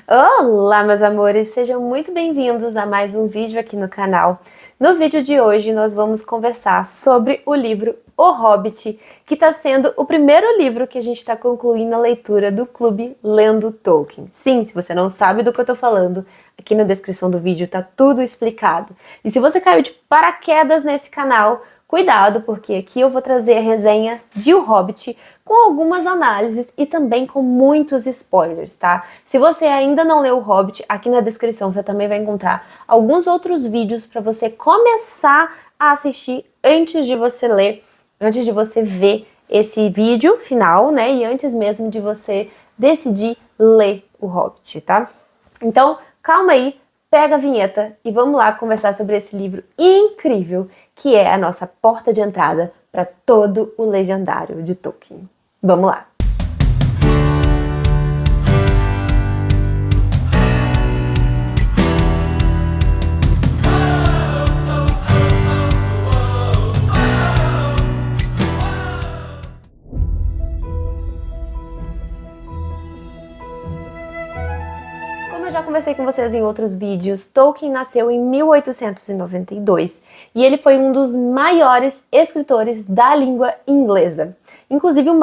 Olá, meus amores, sejam muito bem-vindos a mais um vídeo aqui no canal. No vídeo de hoje nós vamos conversar sobre o livro O Hobbit, que está sendo o primeiro livro que a gente está concluindo a leitura do Clube Lendo Tolkien. Sim, se você não sabe do que eu estou falando, aqui na descrição do vídeo tá tudo explicado. E se você caiu de paraquedas nesse canal, cuidado, porque aqui eu vou trazer a resenha de O Hobbit com algumas análises e também com muitos spoilers, tá? Se você ainda não leu O Hobbit, aqui na descrição você também vai encontrar alguns outros vídeos para você começar a assistir antes de você ler, antes de você ver esse vídeo final, né? E antes mesmo de você decidir ler O Hobbit, tá? Então, calma aí, pega a vinheta e vamos lá conversar sobre esse livro incrível que é a nossa porta de entrada para todo o legendário de Tolkien. Vamos lá! Como eu já conversei com vocês em outros vídeos, Tolkien nasceu em 1892 e ele foi um dos maiores escritores da língua inglesa. Inclusive um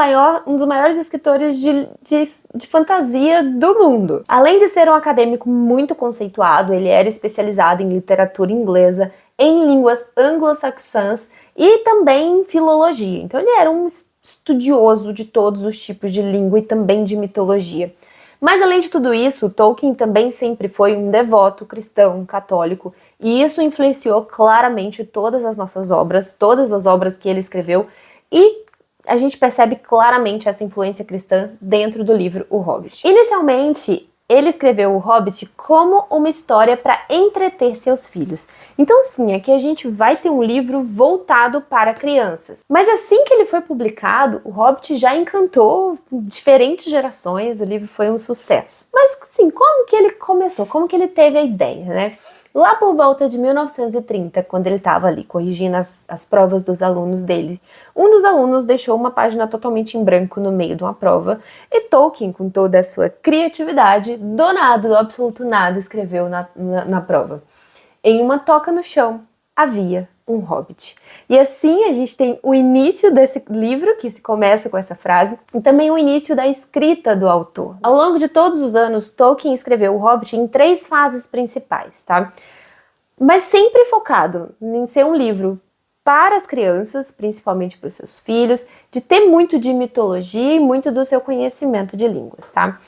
dos maiores escritores de fantasia do mundo. Além de ser um acadêmico muito conceituado, ele era especializado em literatura inglesa, em línguas anglo-saxãs e também em filologia. Então ele era um estudioso de todos os tipos de língua e também de mitologia. Mas além de tudo isso, Tolkien também sempre foi um devoto cristão, católico, e isso influenciou claramente todas as nossas obras, todas as obras que ele escreveu, e a gente percebe claramente essa influência cristã dentro do livro O Hobbit. Inicialmente, ele escreveu O Hobbit como uma história para entreter seus filhos. Então sim, aqui a gente vai ter um livro voltado para crianças. Mas assim que ele foi publicado, O Hobbit já encantou diferentes gerações, o livro foi um sucesso. Mas assim, como que ele começou? Como que ele teve a ideia, né? Lá por volta de 1930, quando ele estava ali corrigindo as provas dos alunos dele, um dos alunos deixou uma página totalmente em branco no meio de uma prova e Tolkien, com toda a sua criatividade, do nada, do absoluto nada, escreveu na prova. Em uma toca no chão havia um hobbit. E assim a gente tem o início desse livro, que se começa com essa frase, e também o início da escrita do autor. Ao longo de todos os anos, Tolkien escreveu o Hobbit em 3 fases principais, tá? Mas sempre focado em ser um livro para as crianças, principalmente para os seus filhos, de ter muito de mitologia e muito do seu conhecimento de línguas, tá?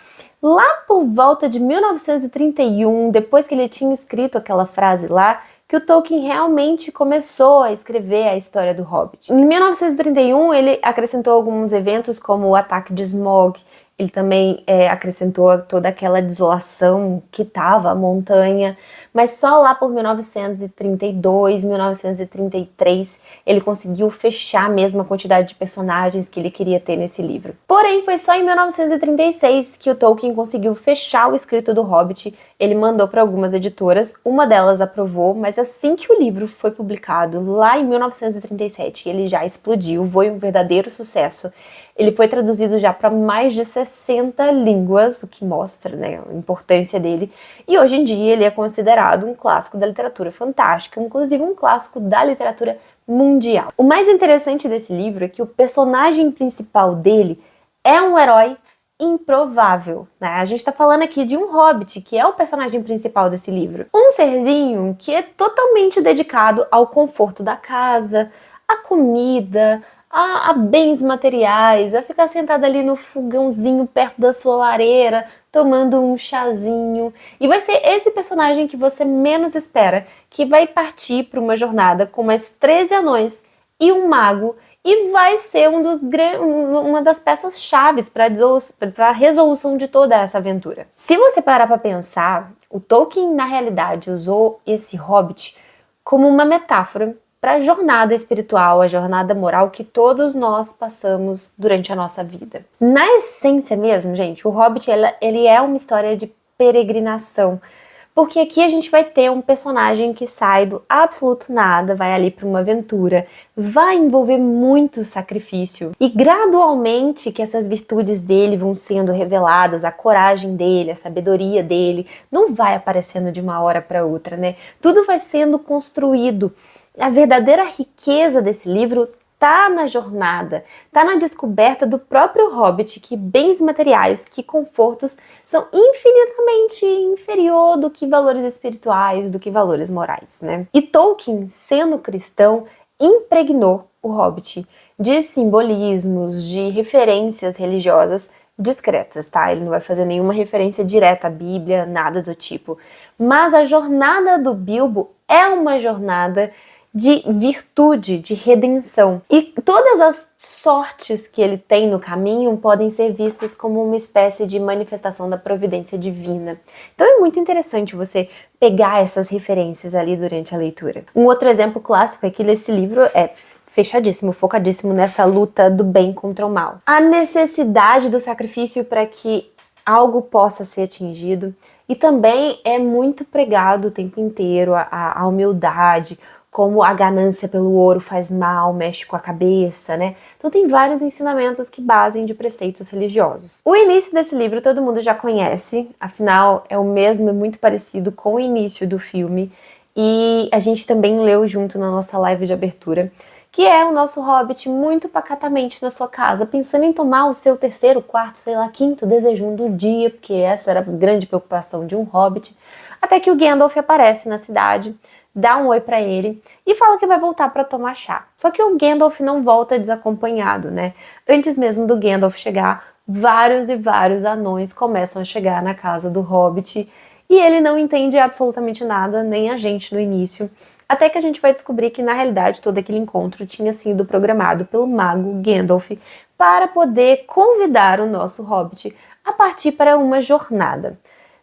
Lá por volta de 1931, depois que ele tinha escrito aquela frase lá, que o Tolkien realmente começou a escrever a história do Hobbit. Em 1931, ele acrescentou alguns eventos como o ataque de Smaug, ele também acrescentou toda aquela desolação que estava a montanha, mas só lá por 1932, 1933, ele conseguiu fechar mesmo a quantidade de personagens que ele queria ter nesse livro. Porém, foi só em 1936 que o Tolkien conseguiu fechar o escrito do Hobbit. Ele mandou para algumas editoras, uma delas aprovou, mas assim que o livro foi publicado, lá em 1937, ele já explodiu, foi um verdadeiro sucesso. Ele foi traduzido já para mais de 60 línguas, o que mostra, né, a importância dele. E hoje em dia ele é considerado um clássico da literatura fantástica, inclusive um clássico da literatura mundial. O mais interessante desse livro é que o personagem principal dele é um herói improvável, né? A gente tá falando aqui de um hobbit, que é o personagem principal desse livro. Um serzinho que é totalmente dedicado ao conforto da casa, à comida, a bens materiais, a ficar sentado ali no fogãozinho perto da sua lareira, tomando um chazinho. E vai ser esse personagem que você menos espera, que vai partir para uma jornada com mais 13 anões e um mago, e vai ser uma das peças chaves para a resolução de toda essa aventura. Se você parar para pensar, o Tolkien na realidade usou esse hobbit como uma metáfora para a jornada espiritual, a jornada moral que todos nós passamos durante a nossa vida. Na essência mesmo, gente, o Hobbit ele é uma história de peregrinação, porque aqui a gente vai ter um personagem que sai do absoluto nada, vai ali para uma aventura, vai envolver muito sacrifício e gradualmente que essas virtudes dele vão sendo reveladas, a coragem dele, a sabedoria dele, não vai aparecendo de uma hora para outra, né? Tudo vai sendo construído. A verdadeira riqueza desse livro tá na jornada, tá na descoberta do próprio Hobbit que bens materiais, que confortos são infinitamente inferior do que valores espirituais, do que valores morais, né? E Tolkien, sendo cristão, impregnou o Hobbit de simbolismos, de referências religiosas discretas, tá? Ele não vai fazer nenhuma referência direta à Bíblia, nada do tipo. Mas a jornada do Bilbo é uma jornada de virtude, de redenção. E todas as sortes que ele tem no caminho podem ser vistas como uma espécie de manifestação da providência divina. Então é muito interessante você pegar essas referências ali durante a leitura. Um outro exemplo clássico é que esse livro é fechadíssimo, focadíssimo nessa luta do bem contra o mal. A necessidade do sacrifício para que algo possa ser atingido, e também é muito pregado o tempo inteiro a humildade, como a ganância pelo ouro faz mal, mexe com a cabeça, né? Então tem vários ensinamentos que basem de preceitos religiosos. O início desse livro todo mundo já conhece, afinal é o mesmo, é muito parecido com o início do filme, e a gente também leu junto na nossa live de abertura, que é o nosso Hobbit muito pacatamente na sua casa, pensando em tomar o seu terceiro, quarto, sei lá, quinto desejum do dia, porque essa era a grande preocupação de um Hobbit, até que o Gandalf aparece na cidade, dá um oi pra ele e fala que vai voltar pra tomar chá. Só que o Gandalf não volta desacompanhado, né? Antes mesmo do Gandalf chegar, vários e vários anões começam a chegar na casa do Hobbit e ele não entende absolutamente nada, nem a gente no início, até que a gente vai descobrir que na realidade todo aquele encontro tinha sido programado pelo mago Gandalf para poder convidar o nosso Hobbit a partir para uma jornada.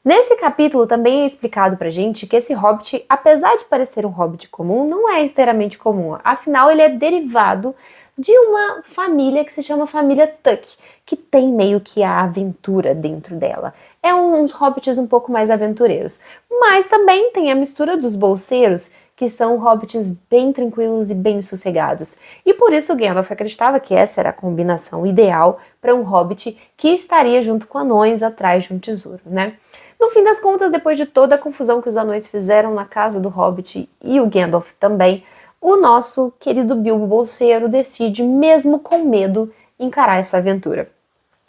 Nesse capítulo também é explicado pra gente que esse Hobbit, apesar de parecer um Hobbit comum, não é inteiramente comum. Afinal, ele é derivado de uma família que se chama família Tuck, que tem meio que a aventura dentro dela. É uns Hobbits um pouco mais aventureiros. Mas também tem a mistura dos bolseiros, que são hobbits bem tranquilos e bem sossegados. E por isso Gandalf acreditava que essa era a combinação ideal para um hobbit que estaria junto com anões atrás de um tesouro, né? No fim das contas, depois de toda a confusão que os anões fizeram na casa do Hobbit e o Gandalf também, o nosso querido Bilbo Bolseiro decide, mesmo com medo, encarar essa aventura.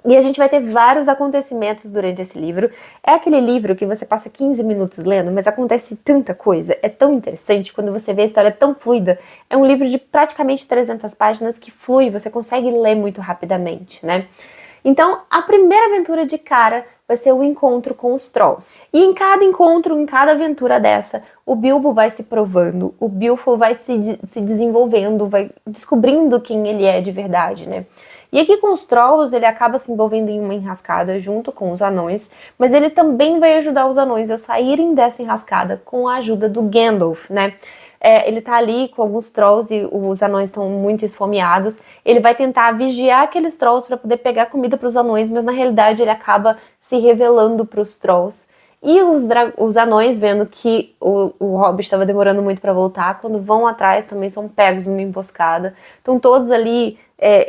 E a gente vai ter vários acontecimentos durante esse livro. É aquele livro que você passa 15 minutos lendo, mas acontece tanta coisa, é tão interessante quando você vê a história tão fluida. É um livro de praticamente 300 páginas que flui, você consegue ler muito rapidamente, né? Então, a primeira aventura de cara vai ser o encontro com os Trolls. E em cada encontro, em cada aventura dessa, o Bilbo vai se provando, o Bilbo vai se desenvolvendo, vai descobrindo quem ele é de verdade, né? E aqui com os Trolls, ele acaba se envolvendo em uma enrascada junto com os anões, mas ele também vai ajudar os anões a saírem dessa enrascada com a ajuda do Gandalf, né? Ele tá ali com alguns Trolls e os anões estão muito esfomeados. Ele vai tentar vigiar aqueles Trolls para poder pegar comida para os anões, mas na realidade ele acaba se revelando para os Trolls. E os anões, vendo que o Hobbit estava demorando muito para voltar, quando vão atrás também são pegos numa emboscada. Estão todos ali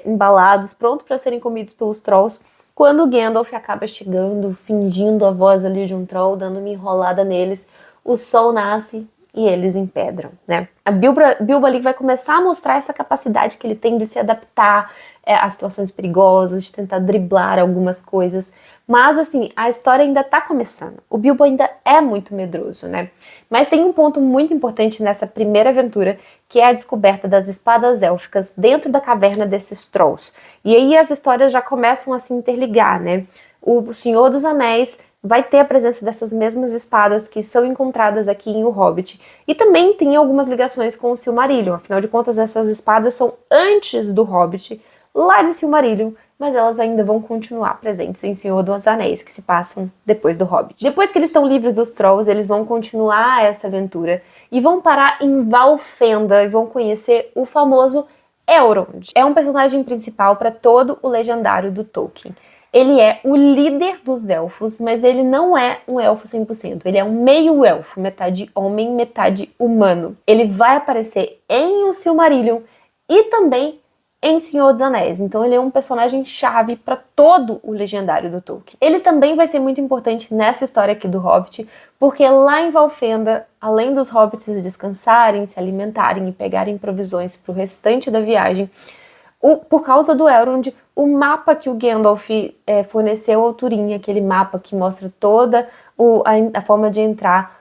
embalados, prontos para serem comidos pelos Trolls. Quando o Gandalf acaba chegando, fingindo a voz ali de um Troll, dando uma enrolada neles, o sol nasce e eles empedram, né? A Bilbo ali vai começar a mostrar essa capacidade que ele tem de se adaptar a situações perigosas, de tentar driblar algumas coisas. Mas, assim, a história ainda tá começando. O Bilbo ainda é muito medroso, né? Mas tem um ponto muito importante nessa primeira aventura, que é a descoberta das espadas élficas dentro da caverna desses Trolls. E aí as histórias já começam a se interligar, né? O Senhor dos Anéis vai ter a presença dessas mesmas espadas que são encontradas aqui em O Hobbit. E também tem algumas ligações com o Silmarillion. Afinal de contas, essas espadas são antes do Hobbit, lá de Silmarillion, mas elas ainda vão continuar presentes em Senhor dos Anéis, que se passam depois do Hobbit. Depois que eles estão livres dos Trolls, eles vão continuar essa aventura e vão parar em Valfenda e vão conhecer o famoso Elrond. É um personagem principal para todo o legendário do Tolkien. Ele é o líder dos elfos, mas ele não é um elfo 100%. Ele é um meio elfo, metade homem, metade humano. Ele vai aparecer em O Silmarillion e também em Senhor dos Anéis. Então ele é um personagem chave para todo o legendário do Tolkien. Ele também vai ser muito importante nessa história aqui do Hobbit, porque lá em Valfenda, além dos hobbits descansarem, se alimentarem e pegarem provisões para o restante da viagem, por causa do Elrond, o mapa que o Gandalf forneceu ao Turin, aquele mapa que mostra toda a forma de entrar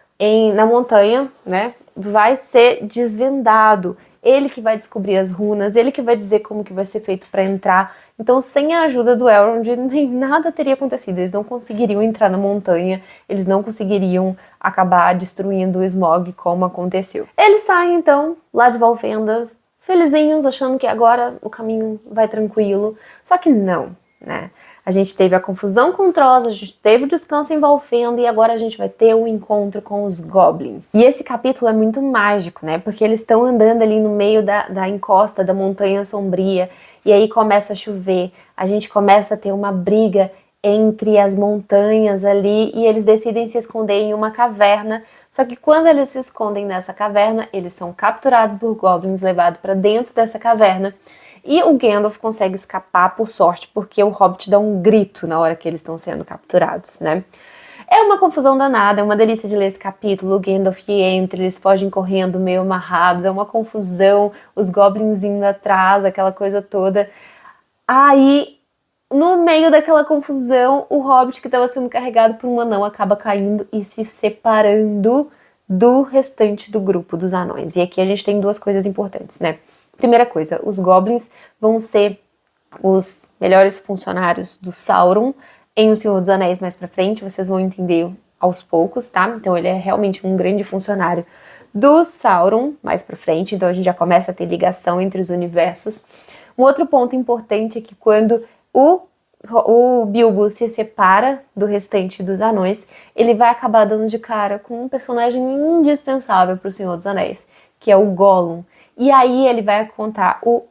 na montanha, né, vai ser desvendado. Ele que vai descobrir as runas, ele que vai dizer como que vai ser feito para entrar. Então, sem a ajuda do Elrond, nem nada teria acontecido. Eles não conseguiriam entrar na montanha, eles não conseguiriam acabar destruindo o Smaug como aconteceu. Eles saem, então, lá de Valfenda, felizinhos, achando que agora o caminho vai tranquilo. Só que não, né? A gente teve a confusão com Tross, a gente teve o descanso em Valfenda e agora a gente vai ter um encontro com os Goblins. E esse capítulo é muito mágico, né? Porque eles estão andando ali no meio da encosta da Montanha Sombria e aí começa a chover, a gente começa a ter uma briga entre as montanhas ali e eles decidem se esconder em uma caverna. Só que quando eles se escondem nessa caverna, eles são capturados por Goblins, levados para dentro dessa caverna. E o Gandalf consegue escapar por sorte, porque o Hobbit dá um grito na hora que eles estão sendo capturados, né? É uma confusão danada, é uma delícia de ler esse capítulo. O Gandalf entra, eles fogem correndo meio amarrados, é uma confusão, os Goblins indo atrás, aquela coisa toda. Aí, no meio daquela confusão, o Hobbit que estava sendo carregado por um anão acaba caindo e se separando do restante do grupo dos anões. E aqui a gente tem duas coisas importantes, né? Primeira coisa, os Goblins vão ser os melhores funcionários do Sauron em O Senhor dos Anéis mais pra frente, vocês vão entender aos poucos, tá? Então ele é realmente um grande funcionário do Sauron mais pra frente, então a gente já começa a ter ligação entre os universos. Um outro ponto importante é que quando o Bilbo se separa do restante dos anões, ele vai acabar dando de cara com um personagem indispensável pro Senhor dos Anéis, que é o Gollum. E aí ele vai contar o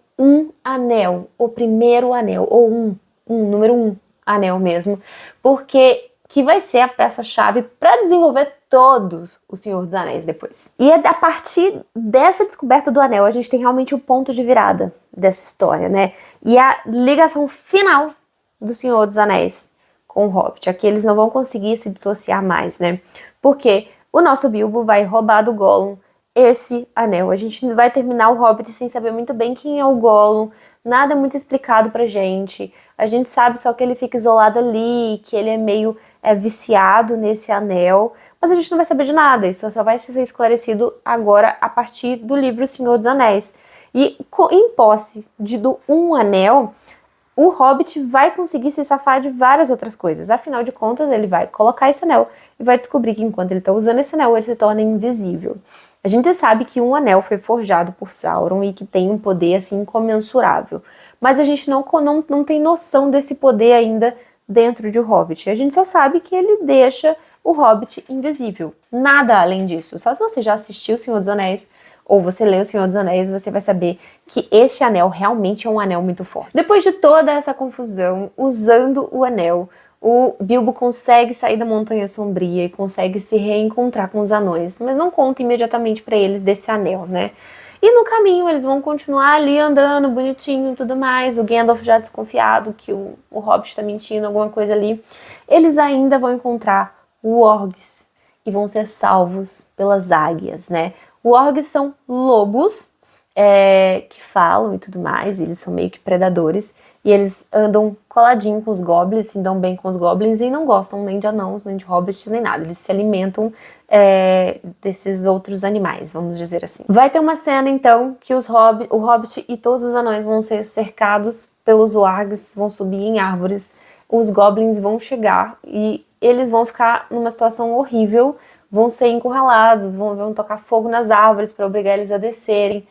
Anel, o primeiro anel, ou número 1 anel mesmo, porque que vai ser a peça-chave para desenvolver todo o Senhor dos Anéis depois. E a partir dessa descoberta do anel, a gente tem realmente o ponto de virada dessa história, né? E a ligação final do Senhor dos Anéis com o Hobbit. Aqui eles não vão conseguir se dissociar mais, né? Porque o nosso Bilbo vai roubar do Gollum esse anel. A gente vai terminar o Hobbit sem saber muito bem quem é o Gollum, nada muito explicado pra gente. A gente sabe só que ele fica isolado ali, que ele é meio viciado nesse anel, mas a gente não vai saber de nada, isso só vai ser esclarecido agora a partir do livro Senhor dos Anéis. E em posse do anel, o Hobbit vai conseguir se safar de várias outras coisas. Afinal de contas, ele vai colocar esse anel e vai descobrir que enquanto ele está usando esse anel, ele se torna invisível. A gente sabe que um anel foi forjado por Sauron e que tem um poder assim incomensurável. Mas a gente não tem noção desse poder ainda dentro de O Hobbit. A gente só sabe que ele deixa o Hobbit invisível. Nada além disso. Só se você já assistiu O Senhor dos Anéis ou você lê O Senhor dos Anéis, você vai saber que este anel realmente é um anel muito forte. Depois de toda essa confusão, usando o anel, o Bilbo consegue sair da Montanha Sombria e consegue se reencontrar com os anões, mas não conta imediatamente para eles desse anel, né? E no caminho eles vão continuar ali andando bonitinho e tudo mais, o Gandalf já desconfiado que o Hobbit está mentindo, alguma coisa ali. Eles ainda vão encontrar wargs e vão ser salvos pelas águias, né? Wargs são lobos que falam e tudo mais, eles são meio que predadores, e eles andam coladinho com os goblins, se dão bem com os goblins e não gostam nem de anãos, nem de hobbits, nem nada. Eles se alimentam desses outros animais, vamos dizer assim. Vai ter uma cena, então, que o hobbit e todos os anões vão ser cercados pelos wargs, vão subir em árvores, os goblins vão chegar e eles vão ficar numa situação horrível, vão ser encurralados, vão tocar fogo nas árvores para obrigar eles a descerem,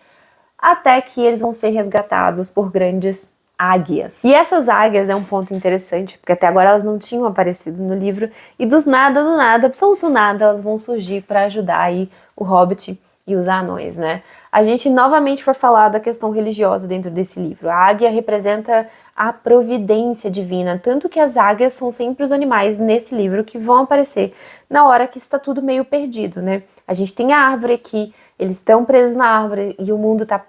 até que eles vão ser resgatados por grandes águias. E essas águias é um ponto interessante, porque até agora elas não tinham aparecido no livro, e do nada, absoluto nada, elas vão surgir para ajudar aí o Hobbit e os anões, né? A gente novamente foi falar da questão religiosa dentro desse livro. A águia representa a providência divina, tanto que as águias são sempre os animais nesse livro que vão aparecer na hora que está tudo meio perdido, né? A gente tem a árvore aqui, eles estão presos na árvore e o mundo tá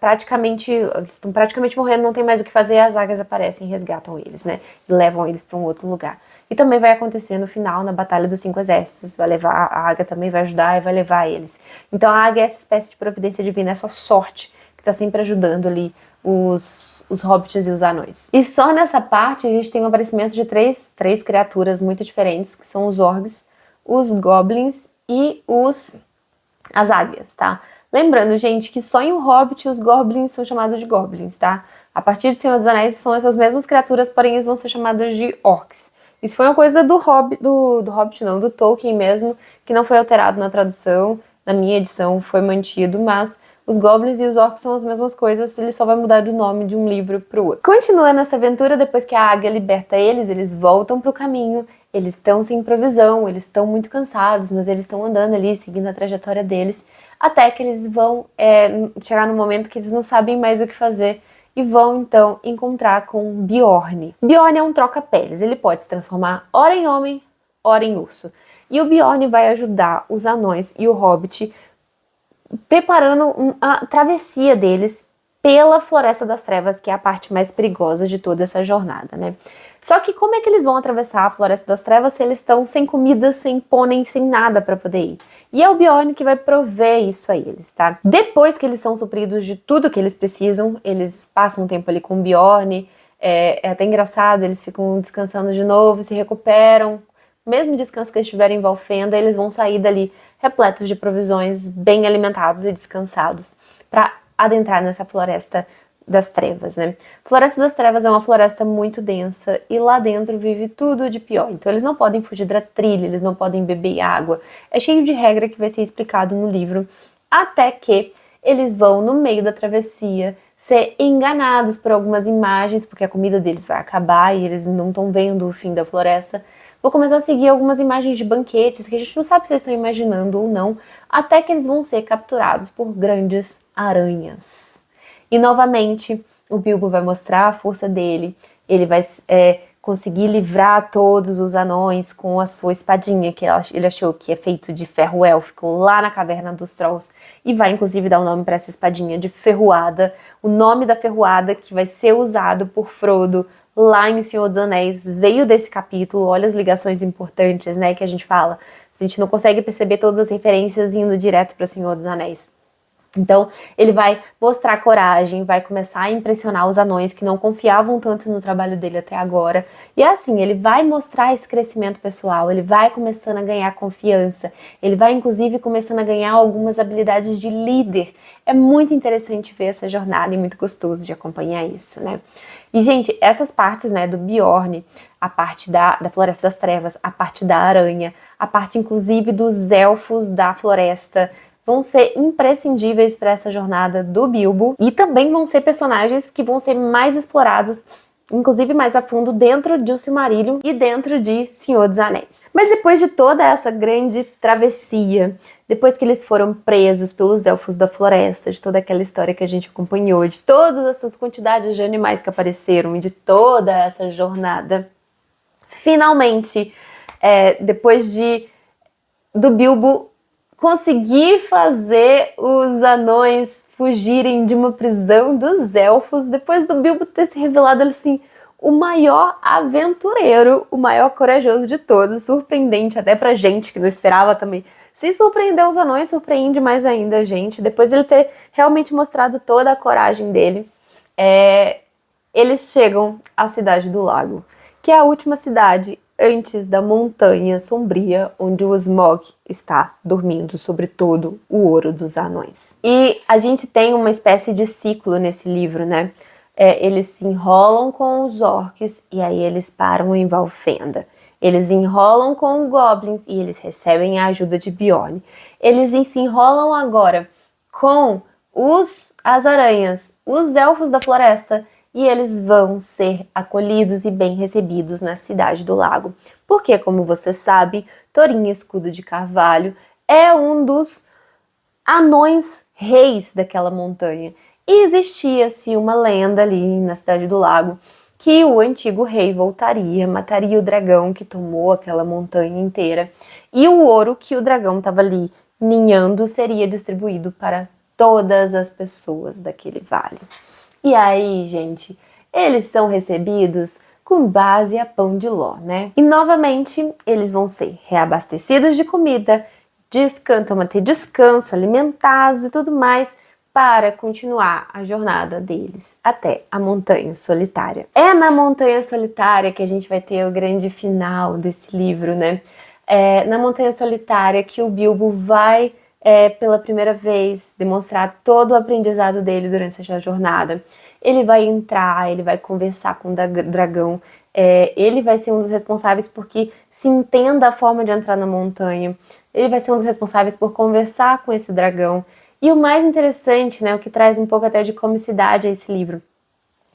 eles estão praticamente morrendo, não tem mais o que fazer, as águias aparecem e resgatam eles, né? E levam eles para um outro lugar. E também vai acontecer no final, na Batalha dos 5 Exércitos, vai levar, a águia também vai ajudar e vai levar eles. Então a águia é essa espécie de providência divina, essa sorte que tá sempre ajudando ali os hobbits e os anões. E só nessa parte a gente tem o aparecimento de três criaturas muito diferentes, que são os orcs, os goblins e as águias, tá? Lembrando, gente, que só em O Hobbit os goblins são chamados de goblins, tá? A partir de Senhor dos Anéis são essas mesmas criaturas, porém eles vão ser chamadas de orcs. Isso foi uma coisa do Hobbit, do Tolkien mesmo, que não foi alterado na tradução, na minha edição foi mantido, mas os goblins e os orcs são as mesmas coisas, ele só vai mudar do nome de um livro pro outro. Continuando essa aventura, depois que a águia liberta eles voltam pro caminho, eles estão sem provisão, eles estão muito cansados, mas eles estão andando ali, seguindo a trajetória deles, até que eles vão chegar no momento que eles não sabem mais o que fazer, e vão então encontrar com Bjorn. Bjorn é um troca-peles, ele pode se transformar ora em homem, ora em urso. E o Bjorn vai ajudar os anões e o Hobbit preparando a travessia deles pela Floresta das Trevas, que é a parte mais perigosa de toda essa jornada, né? Só que como é que eles vão atravessar a Floresta das Trevas se eles estão sem comida, sem pônei, sem nada para poder ir? E é o Bjorn que vai prover isso a eles, tá? Depois que eles são supridos de tudo que eles precisam, eles passam um tempo ali com o Bjorn, é até engraçado, eles ficam descansando de novo, se recuperam. Mesmo descanso que eles tiverem em Valfenda, eles vão sair dali repletos de provisões, bem alimentados e descansados, para adentrar nessa Floresta das Trevas, né? Floresta das Trevas é uma floresta muito densa e lá dentro vive tudo de pior. Então eles não podem fugir da trilha, eles não podem beber água. É cheio de regra que vai ser explicado no livro, até que eles vão, no meio da travessia, ser enganados por algumas imagens, porque a comida deles vai acabar e eles não estão vendo o fim da floresta. Vou começar a seguir algumas imagens de banquetes que a gente não sabe se eles estão imaginando ou não, até que eles vão ser capturados por grandes aranhas. E novamente, o Bilbo vai mostrar a força dele, ele vai conseguir livrar todos os anões com a sua espadinha, que ele achou que é feito de ferro élfico, lá na Caverna dos Trolls, e vai inclusive dar o nome para essa espadinha de Ferroada, o nome da Ferroada que vai ser usado por Frodo lá em Senhor dos Anéis, veio desse capítulo. Olha as ligações importantes, né, que a gente fala. A gente não consegue perceber todas as referências indo direto para Senhor dos Anéis. Então, ele vai mostrar coragem, vai começar a impressionar os anões que não confiavam tanto no trabalho dele até agora. E assim, ele vai mostrar esse crescimento pessoal, ele vai começando a ganhar confiança, ele vai inclusive começando a ganhar algumas habilidades de líder. É muito interessante ver essa jornada e muito gostoso de acompanhar isso, né? E, gente, essas partes, né, do Bjorn, a parte da Floresta das Trevas, a parte da aranha, a parte inclusive dos elfos da floresta, vão ser imprescindíveis para essa jornada do Bilbo, e também vão ser personagens que vão ser mais explorados, inclusive mais a fundo, dentro de O Silmarillion e dentro de Senhor dos Anéis. Mas depois de toda essa grande travessia, depois que eles foram presos pelos Elfos da Floresta, de toda aquela história que a gente acompanhou, de todas essas quantidades de animais que apareceram e de toda essa jornada, finalmente, depois do Bilbo conseguir fazer os anões fugirem de uma prisão dos elfos, depois do Bilbo ter se revelado assim, o maior aventureiro, o maior corajoso de todos, surpreendente até pra gente que não esperava também. Se surpreendeu os anões, surpreende mais ainda a gente, depois dele ter realmente mostrado toda a coragem dele. Eles chegam à Cidade do Lago, que é a última cidade antes da Montanha Sombria, onde o Smaug está dormindo sobre todo o ouro dos anões. E a gente tem uma espécie de ciclo nesse livro, né? Eles se enrolam com os orcs e aí eles param em Valfenda. Eles enrolam com os goblins e eles recebem a ajuda de Bjorn. Eles se enrolam agora com as aranhas, os elfos da floresta, e eles vão ser acolhidos e bem recebidos na Cidade do Lago. Porque, como você sabe, Thorin Escudo de Carvalho é um dos anões reis daquela montanha. E existia-se uma lenda ali na Cidade do Lago que o antigo rei voltaria, mataria o dragão que tomou aquela montanha inteira, e o ouro que o dragão estava ali ninhando seria distribuído para todas as pessoas daquele vale. E aí, gente, eles são recebidos com base a pão de ló, né? E novamente eles vão ser reabastecidos de comida, vão ter descanso, alimentados e tudo mais, para continuar a jornada deles até a Montanha Solitária. É na Montanha Solitária que a gente vai ter o grande final desse livro, né? É na Montanha Solitária que o Bilbo vai, pela primeira vez, demonstrar todo o aprendizado dele durante essa jornada. Ele vai entrar, ele vai conversar com o dragão, ele vai ser um dos responsáveis por que se entenda a forma de entrar na montanha, ele vai ser um dos responsáveis por conversar com esse dragão. E o mais interessante, né, o que traz um pouco até de comicidade a esse livro,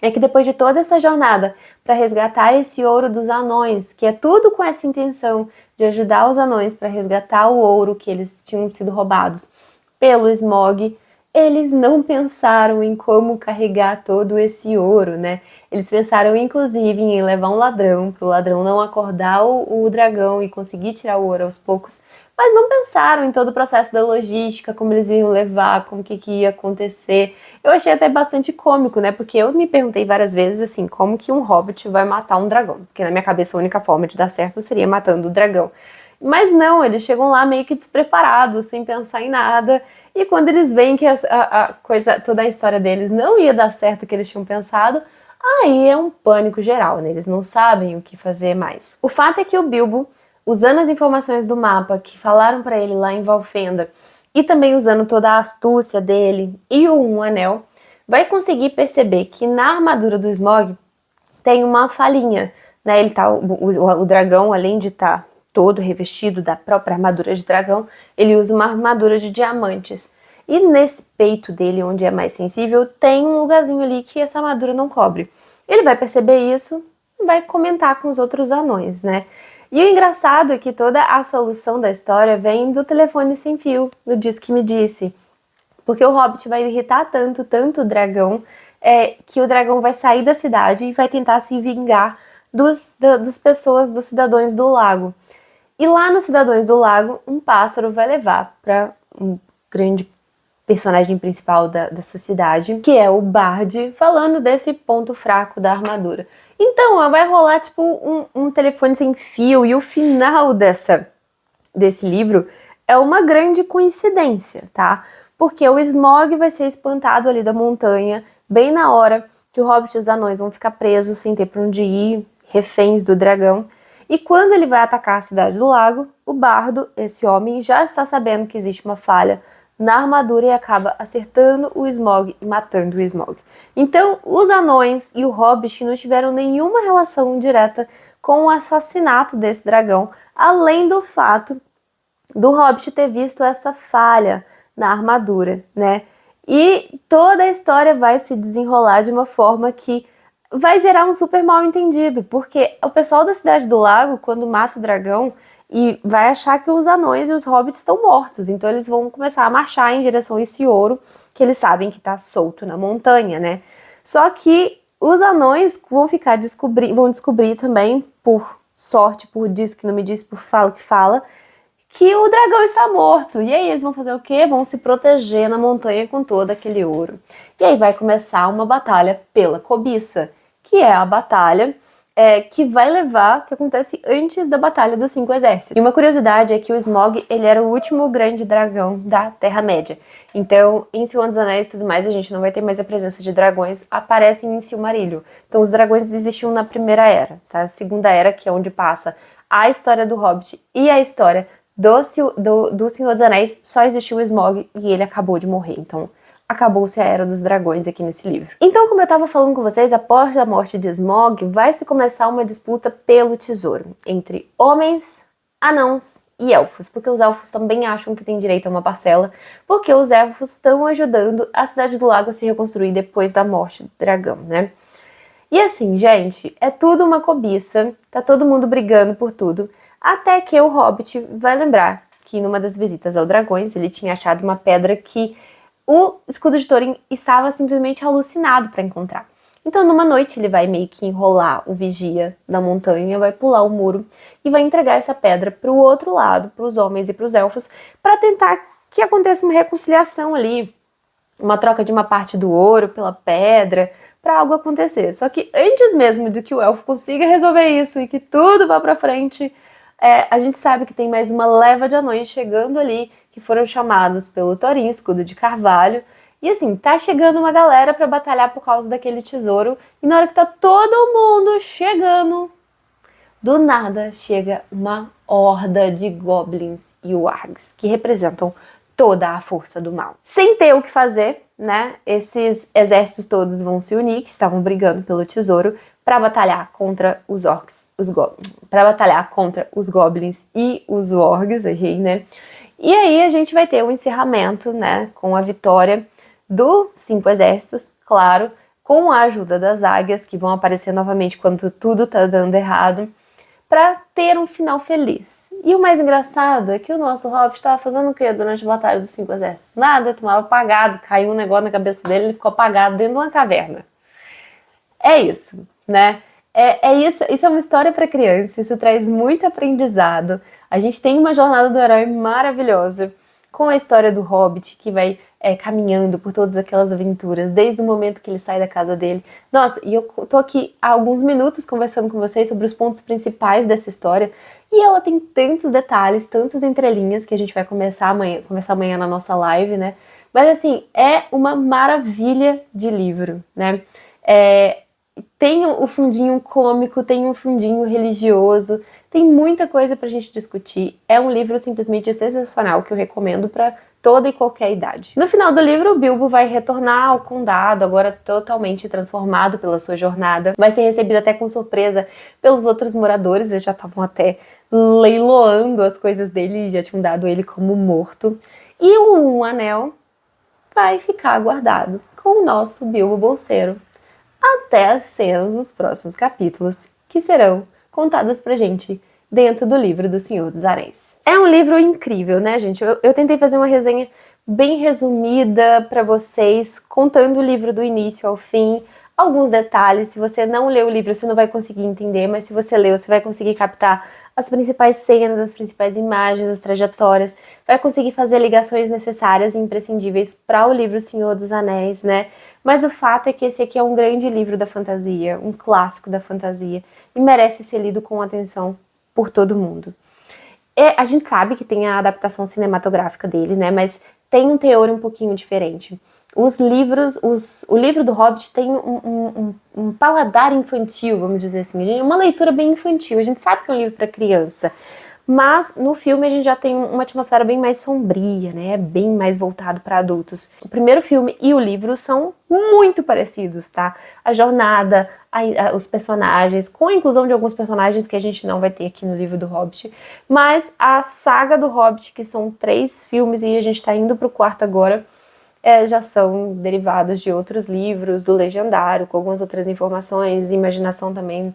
é que depois de toda essa jornada para resgatar esse ouro dos anões, que é tudo com essa intenção de ajudar os anões para resgatar o ouro que eles tinham sido roubados pelo Smaug, eles não pensaram em como carregar todo esse ouro, né? Eles pensaram, inclusive, em levar um ladrão, para o ladrão não acordar o dragão e conseguir tirar o ouro aos poucos, mas não pensaram em todo o processo da logística, como eles iam levar, como que ia acontecer. Eu achei até bastante cômico, né? Porque eu me perguntei várias vezes, assim, como que um hobbit vai matar um dragão? Porque na minha cabeça a única forma de dar certo seria matando o dragão. Mas não, eles chegam lá meio que despreparados, sem pensar em nada. E quando eles veem que toda a história deles não ia dar certo o que eles tinham pensado, aí é um pânico geral, né? Eles não sabem o que fazer mais. O fato é que o Bilbo, usando as informações do mapa que falaram para ele lá em Valfenda, e também usando toda a astúcia dele e o anel, vai conseguir perceber que na armadura do Smaug tem uma falhinha, né? O dragão, além de estar todo revestido da própria armadura de dragão, ele usa uma armadura de diamantes. E nesse peito dele, onde é mais sensível, tem um lugarzinho ali que essa armadura não cobre. Ele vai perceber isso e vai comentar com os outros anões, né? E o engraçado é que toda a solução da história vem do telefone sem fio, do Diz que me disse. Porque o Hobbit vai irritar tanto o dragão, que o dragão vai sair da cidade e vai tentar se vingar dos cidadãos do lago. E lá nos Cidadãos do Lago, um pássaro vai levar para um grande personagem principal dessa cidade, que é o Bard, falando desse ponto fraco da armadura. Então, vai rolar tipo um telefone sem fio, e o final desse livro é uma grande coincidência, tá? Porque o Smaug vai ser espantado ali da montanha, bem na hora que o Hobbit e os anões vão ficar presos sem ter pra onde ir, reféns do dragão. E quando ele vai atacar a Cidade do Lago, o bardo, esse homem, já está sabendo que existe uma falha na armadura e acaba acertando o Smaug e matando o Smaug. Então, os anões e o Hobbit não tiveram nenhuma relação direta com o assassinato desse dragão, além do fato do Hobbit ter visto essa falha na armadura, né? E toda a história vai se desenrolar de uma forma que vai gerar um super mal entendido, porque o pessoal da Cidade do Lago, quando mata o dragão, e vai achar que os anões e os hobbits estão mortos, então eles vão começar a marchar em direção a esse ouro que eles sabem que está solto na montanha, né? Só que os anões vão descobrir também, por sorte, por diz que não me diz, por fala que fala, que o dragão está morto. E aí eles vão fazer o quê? Vão se proteger na montanha com todo aquele ouro. E aí vai começar uma batalha pela cobiça, que é a batalha que vai levar, que acontece antes da Batalha dos Cinco Exércitos. E uma curiosidade é que o Smaug, ele era o último grande dragão da Terra-média. Então, em Senhor dos Anéis e tudo mais, a gente não vai ter mais a presença de dragões, aparecem em Silmarillion. Então, os dragões existiam na Primeira Era, tá? A Segunda Era, que é onde passa a história do Hobbit e a história do Senhor dos Anéis, só existiu o Smaug e ele acabou de morrer. Então, acabou-se a Era dos Dragões aqui nesse livro. Então, como eu estava falando com vocês, após a morte de Smaug, vai se começar uma disputa pelo tesouro entre homens, anãos e elfos, porque os elfos também acham que tem direito a uma parcela, porque os elfos estão ajudando a Cidade do Lago a se reconstruir depois da morte do dragão, né? E assim, gente, é tudo uma cobiça, tá todo mundo brigando por tudo, até que o Hobbit vai lembrar que numa das visitas ao Dragões ele tinha achado uma pedra que o escudo de Thorin estava simplesmente alucinado para encontrar. Então, numa noite, ele vai meio que enrolar o vigia da montanha, vai pular o muro e vai entregar essa pedra para o outro lado, para os homens e para os elfos, para tentar que aconteça uma reconciliação ali, uma troca de uma parte do ouro pela pedra, para algo acontecer. Só que antes mesmo de que o elfo consiga resolver isso e que tudo vá para frente, a gente sabe que tem mais uma leva de anões chegando ali, que foram chamados pelo Thorin, escudo de carvalho. E assim, tá chegando uma galera pra batalhar por causa daquele tesouro. E na hora que tá todo mundo chegando, do nada chega uma horda de goblins e wargs, que representam toda a força do mal. Sem ter o que fazer, né? Esses exércitos todos vão se unir, que estavam brigando pelo tesouro, para batalhar contra os orcs, para batalhar contra os goblins e os wargs, errei, né? E aí a gente vai ter o encerramento, né, com a vitória dos 5 exércitos, claro, com a ajuda das águias, que vão aparecer novamente quando tudo tá dando errado, para ter um final feliz. E o mais engraçado é que o nosso Hobbit estava fazendo o quê durante a Batalha dos 5 Exércitos? Nada, tomava apagado, caiu um negócio na cabeça dele, ele ficou apagado dentro de uma caverna. É isso, né? Isso é uma história para criança, isso traz muito aprendizado. A gente tem uma jornada do herói maravilhosa, com a história do Hobbit, que vai caminhando por todas aquelas aventuras, desde o momento que ele sai da casa dele. Nossa, e eu tô aqui há alguns minutos conversando com vocês sobre os pontos principais dessa história, e ela tem tantos detalhes, tantas entrelinhas, que a gente vai começar amanhã na nossa live, né? Mas assim, é uma maravilha de livro, né? Tem o fundinho cômico, tem um fundinho religioso, tem muita coisa pra gente discutir. É um livro simplesmente sensacional que eu recomendo pra toda e qualquer idade. No final do livro, o Bilbo vai retornar ao condado, agora totalmente transformado pela sua jornada. Vai ser recebido até com surpresa pelos outros moradores, eles já estavam até leiloando as coisas dele e já tinham dado ele como morto. E o anel vai ficar guardado com o nosso Bilbo Bolseiro até as cenas dos próximos capítulos, que serão contadas pra gente dentro do livro do Senhor dos Anéis. É um livro incrível, né, gente? Eu tentei fazer uma resenha bem resumida pra vocês, contando o livro do início ao fim, alguns detalhes. Se você não leu o livro, você não vai conseguir entender, mas se você leu, você vai conseguir captar as principais cenas, as principais imagens, as trajetórias, vai conseguir fazer ligações necessárias e imprescindíveis para o livro Senhor dos Anéis, né? Mas o fato é que esse aqui é um grande livro da fantasia, um clássico da fantasia, e merece ser lido com atenção por todo mundo. A gente sabe que tem a adaptação cinematográfica dele, né? Mas tem um teor um pouquinho diferente. O livro do Hobbit tem um paladar infantil, vamos dizer assim, uma leitura bem infantil. A gente sabe que é um livro para criança, mas no filme a gente já tem uma atmosfera bem mais sombria, né? Bem mais voltado para adultos. O primeiro filme e o livro são muito parecidos, tá? A jornada, os personagens, com a inclusão de alguns personagens que a gente não vai ter aqui no livro do Hobbit, mas a saga do Hobbit, que são 3 filmes e a gente tá indo pro 4º agora, já são derivados de outros livros, do Legendário, com algumas outras informações, imaginação também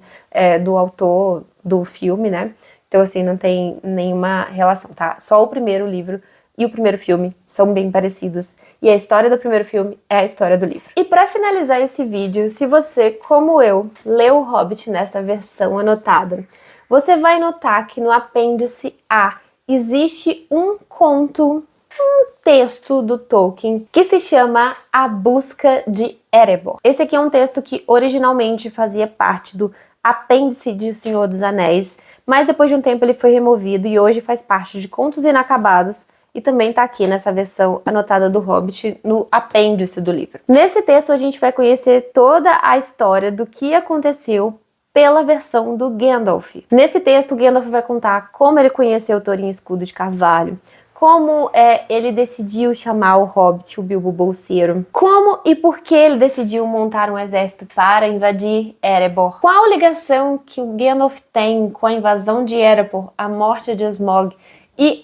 do autor do filme, né? Então, assim, não tem nenhuma relação, tá? Só o primeiro livro e o primeiro filme são bem parecidos. E a história do primeiro filme é a história do livro. E para finalizar esse vídeo, se você, como eu, leu o Hobbit nessa versão anotada, você vai notar que no apêndice A existe um conto, um texto do Tolkien que se chama A Busca de Erebor. Esse aqui é um texto que originalmente fazia parte do apêndice de O Senhor dos Anéis, mas depois de um tempo ele foi removido e hoje faz parte de Contos Inacabados e também tá aqui nessa versão anotada do Hobbit no apêndice do livro. Nesse texto a gente vai conhecer toda a história do que aconteceu pela versão do Gandalf. Nesse texto, Gandalf vai contar como ele conheceu o Thorin Escudo de Carvalho, como ele decidiu chamar o Hobbit, o Bilbo Bolseiro, como e por que ele decidiu montar um exército para invadir Erebor, qual ligação que o Gandalf tem com a invasão de Erebor, a morte de Smaug e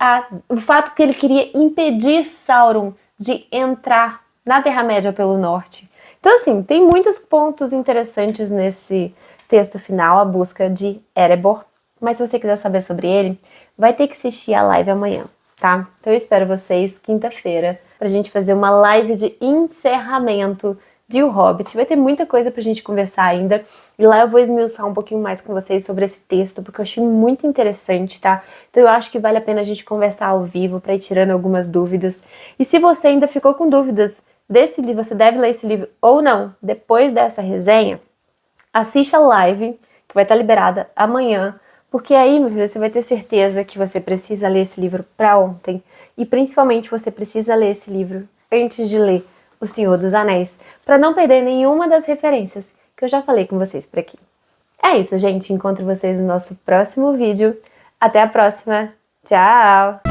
o fato que ele queria impedir Sauron de entrar na Terra-média pelo norte. Então, assim, tem muitos pontos interessantes nesse texto final, A Busca de Erebor, mas se você quiser saber sobre ele, vai ter que assistir a live amanhã. tá? Então eu espero vocês quinta-feira pra gente fazer uma live de encerramento de O Hobbit. Vai ter muita coisa pra gente conversar ainda, e lá eu vou esmiuçar um pouquinho mais com vocês sobre esse texto, porque eu achei muito interessante, tá? Então eu acho que vale a pena a gente conversar ao vivo pra ir tirando algumas dúvidas. E se você ainda ficou com dúvidas desse livro, você deve ler esse livro ou não, depois dessa resenha, assiste a live, que vai estar liberada amanhã, porque aí, meu filho, você vai ter certeza que você precisa ler esse livro pra ontem, e principalmente você precisa ler esse livro antes de ler O Senhor dos Anéis, para não perder nenhuma das referências que eu já falei com vocês por aqui. É isso, gente. Encontro vocês no nosso próximo vídeo. Até a próxima. Tchau!